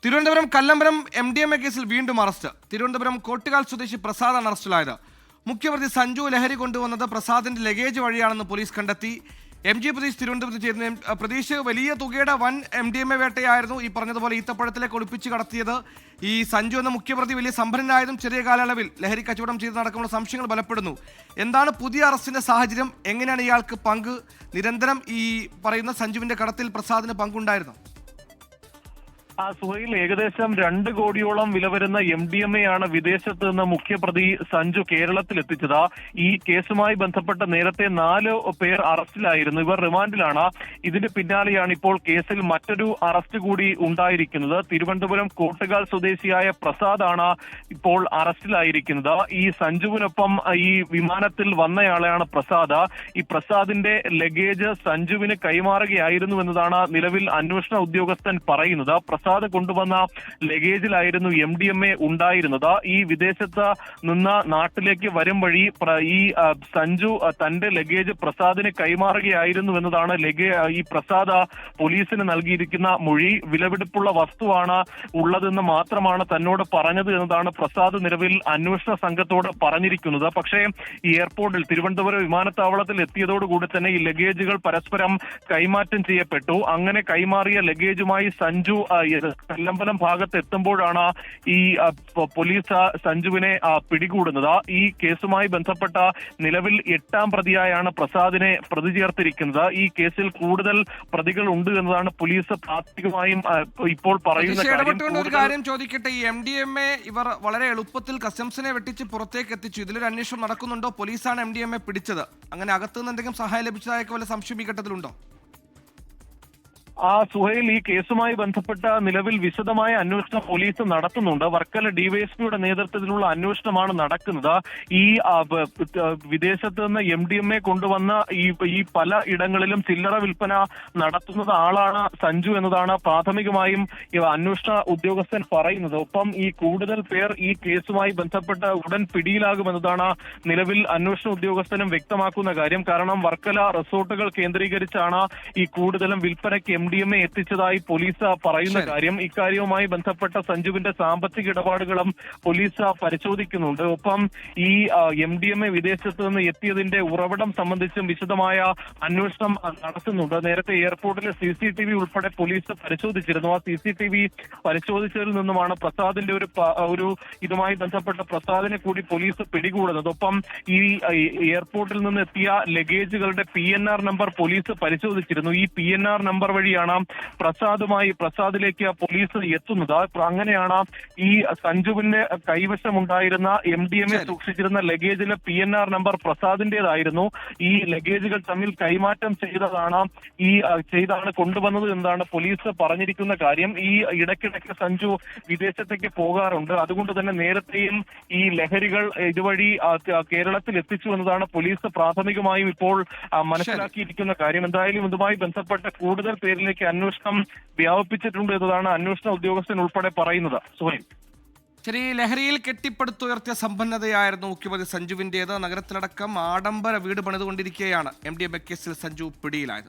Thiruvananthapuram Kallambalam MDMA കേസിൽ വീണ്ടും arrest. Thiruvananthapuram Kottukal സ്വദേശി പ്രസാദാണ് അറസ്റ്റിലായത്. മുഖ്യപ്രതി സഞ്ജു ലഹരി കൊണ്ടുവന്നത് പ്രസാദിന്റെ ലഗേജ് വഴിയാണെന്ന് പോലീസ് കണ്ടെത്തി. MG പ്രതീഷ് തിരുവനന്തപുരത്ത് ചേരുന്ന പ്രതീഷ് വലിയ തുകയുടെ വൻ MDMA വേട്ടയായിരുന്നു ഈ പറഞ്ഞതുപോലെ ഈത്തപ്പഴത്തിലേക്ക് ഒളിപ്പിച്ച് കടത്തിയത്. ഈ സഞ്ജു എന്ന മുഖ്യപ്രതി വലിയ സമ്പന്നനായതും ചെറിയ കാലയളവിൽ ലഹരി കച്ചവടം ചെയ്ത് നടക്കുന്ന സംശയങ്ങൾ ബലപ്പെടുന്നു. എന്താണ് പുതിയ അറസ്റ്റിന്റെ സാഹചര്യം? എങ്ങനെയാണ് ഇയാൾക്ക് പങ്ക്? നിരന്തരം ഈ പറയുന്ന സഞ്ജുവിന്റെ കടത്തിൽ പ്രസാദിന് പങ്കുണ്ടായിരുന്നു? സുഹൈൽ, ഏകദേശം 2 കോടിയോളം വില വരുന്ന MDMA ആണ് വിദേശത്ത് നിന്ന് മുഖ്യപ്രതി സഞ്ജു കേരളത്തിൽ എത്തിച്ചത്. ഈ കേസുമായി ബന്ധപ്പെട്ട് നേരത്തെ 4 പേർ അറസ്റ്റിലായിരുന്നു. ഇവർ റിമാൻഡിലാണ്. ഇതിന് പിന്നാലെയാണ് ഇപ്പോൾ കേസിൽ മറ്റൊരു അറസ്റ്റ് കൂടി ഉണ്ടായിരിക്കുന്നത്. തിരുവനന്തപുരം കോട്ടുകാൽ സ്വദേശിയായ പ്രസാദാണ് ഇപ്പോൾ അറസ്റ്റിലായിരിക്കുന്നത്. ഈ സഞ്ജുവിനൊപ്പം ഈ വിമാനത്തിൽ വന്നയാളെയാണ് പ്രസാദ്. ഈ പ്രസാദിന്റെ ലഗേജ് സഞ്ജുവിന് കൈമാറുകയായിരുന്നു എന്നതാണ് നിലവിൽ അന്വേഷണ ഉദ്യോഗസ്ഥൻ പറയുന്നത്. പ്രസാദ് കൊണ്ടുവന്ന ലഗേജിലായിരുന്നു MDMA ഉണ്ടായിരുന്നത്. ഈ വിദേശത്ത് നിന്ന് നാട്ടിലേക്ക് വരും വഴി ഈ സഞ്ജു തന്റെ ലഗേജ് പ്രസാദിന് കൈമാറുകയായിരുന്നു എന്നതാണ് ഈ പ്രസാദ് പോലീസിന് നൽകിയിരിക്കുന്ന മൊഴി. വിലപിടിപ്പുള്ള വസ്തുവാണ് ഉള്ളതെന്ന് മാത്രമാണ് തന്നോട് പറഞ്ഞത് എന്നതാണ് പ്രസാദ് നിലവിൽ അന്വേഷണ സംഘത്തോട് പറഞ്ഞിരിക്കുന്നത്. പക്ഷേ ഈ എയർപോർട്ടിൽ തിരുവനന്തപുരം വിമാനത്താവളത്തിൽ എത്തിയതോടുകൂടി തന്നെ ഈ ലഗേജുകൾ പരസ്പരം കൈമാറ്റം ചെയ്യപ്പെട്ടു. അങ്ങനെ കൈമാറിയ ലഗേജുമായി സഞ്ജു കല്ലമ്പലം ഭാഗത്ത് എത്തുമ്പോഴാണ് ഈ പോലീസ് സഞ്ജുവിനെ പിടികൂടുന്നത്. ഈ കേസുമായി ബന്ധപ്പെട്ട നിലവിൽ 8ാം പ്രതിയായാണ് പ്രസാദിനെ പ്രതി ചേർത്തിരിക്കുന്നത്. ഈ കേസിൽ കൂടുതൽ പ്രതികൾ ഉണ്ട് എന്നതാണ് പോലീസ് പ്രാഥമികമായും ഇപ്പോൾ പറയുന്ന കാര്യം. ചോദിക്കട്ടെ, ഈ MDMA ഇവർ വളരെ എളുപ്പത്തിൽ കസ്റ്റംസിനെ വെട്ടിച്ച് പുറത്തേക്ക് എത്തിച്ചു. ഇതിലൊരു അന്വേഷണം നടക്കുന്നുണ്ടോ? പോലീസാണ് MDMA പിടിച്ചത്. അങ്ങനെ അകത്തുനിന്ന് എന്തെങ്കിലും സഹായം ലഭിച്ചതായൊക്കെ വല്ല സംശയം ഈ ഘട്ടത്തിലുണ്ടോ? സുഹൈൽ, ഈ കേസുമായി ബന്ധപ്പെട്ട നിലവിൽ വിശദമായ അന്വേഷണം പോലീസ് നടത്തുന്നുണ്ട്. വർക്കല ഡിവൈഎസ്പിയുടെ നേതൃത്വത്തിലുള്ള അന്വേഷണമാണ് നടക്കുന്നത്. ഈ വിദേശത്ത് നിന്ന് MDMA കൊണ്ടുവന്ന ഈ പല ഇടങ്ങളിലും ചില്ലറ വിൽപ്പന നടത്തുന്നത് ആളാണ് സഞ്ജു എന്നതാണ് പ്രാഥമികമായും അന്വേഷണ ഉദ്യോഗസ്ഥൻ പറയുന്നത്. ഒപ്പം ഈ കൂടുതൽ പേർ ഈ കേസുമായി ബന്ധപ്പെട്ട് ഉടൻ പിടിയിലാകുമെന്നതാണ് നിലവിൽ അന്വേഷണ ഉദ്യോഗസ്ഥനും വ്യക്തമാക്കുന്ന കാര്യം. കാരണം വർക്കല റിസോർട്ടുകൾ കേന്ദ്രീകരിച്ചാണ് ഈ കൂടുതലും വിൽപ്പനയ്ക്ക് MDMA എത്തിച്ചതായി പോലീസ് പറയുന്ന കാര്യം. ഇക്കാര്യവുമായി ബന്ധപ്പെട്ട സഞ്ജുവിന്റെ സാമ്പത്തിക ഇടപാടുകളും പോലീസ് പരിശോധിക്കുന്നുണ്ട്. ഒപ്പം ഈ MDMA വിദേശത്ത് നിന്ന് എത്തിയതിന്റെ ഉറവിടം സംബന്ധിച്ചും വിശദമായ അന്വേഷണം നടത്തുന്നുണ്ട്. നേരത്തെ എയർപോർട്ടിലെ CCTV ഉൾപ്പെടെ പോലീസ് പരിശോധിച്ചിരുന്നു. ആ CCTV പരിശോധിച്ചതിൽ നിന്നുമാണ് പ്രസാദിന്റെ ഒരു ഇതുമായി ബന്ധപ്പെട്ട പ്രസാദിനെ കൂടി പോലീസ് പിടികൂടുന്നത്. ഒപ്പം ഈ എയർപോർട്ടിൽ നിന്ന് എത്തിയ ലഗേജുകളുടെ PNR നമ്പർ പോലീസ് പരിശോധിച്ചിരുന്നു. ഈ PNR നമ്പർ വഴിയാണ് പ്രസാദിലേക്ക് പോലീസ് എത്തുന്നത്. അങ്ങനെയാണ് ഈ സഞ്ജുവിന്റെ കൈവശമുണ്ടായിരുന്ന MDMA സൂക്ഷിച്ചിരുന്ന ലഗേജിലെ PNR നമ്പർ പ്രസാദിന്റേതായിരുന്നു. ഈ ലഗേജുകൾ തമ്മിൽ കൈമാറ്റം ചെയ്താണ് കൊണ്ടുവന്നത് എന്നതാണ് പോലീസ് പറഞ്ഞിരിക്കുന്ന കാര്യം. ഈ ഇടയ്ക്കിടയ്ക്ക് സഞ്ജു വിദേശത്തേക്ക് പോകാറുണ്ട്. അതുകൊണ്ട് തന്നെ നേരത്തെയും ഈ ലഹരികൾ ഇതുവഴി കേരളത്തിൽ എത്തിച്ചു എന്നതാണ് പോലീസ് പ്രാഥമികമായും ഇപ്പോൾ മനസ്സിലാക്കിയിരിക്കുന്ന കാര്യം. എന്തായാലും ഇതുമായി ബന്ധപ്പെട്ട കൂടുതൽ പേരിലേക്ക് അന്വേഷണം വ്യാപിപ്പിച്ചിട്ടുണ്ട് എന്നതാണ് അന്വേഷണ ഉദ്യോഗസ്ഥൻ ഉൾപ്പെടെ പറയുന്നത്. സുഹൈൽ, ശരി, ലഹരിയിൽ കെട്ടിപ്പടുത്തുയർത്തിയ സമ്പന്നതയായിരുന്നു മുഖ്യമന്ത്രി സഞ്ജുവിന്റേത്. നഗരത്തിലടക്കം ആഡംബര വീട് പണിതുകൊണ്ടിരിക്കുകയാണ് MDMA കേസിൽ സഞ്ജു പിടിയിലായത്.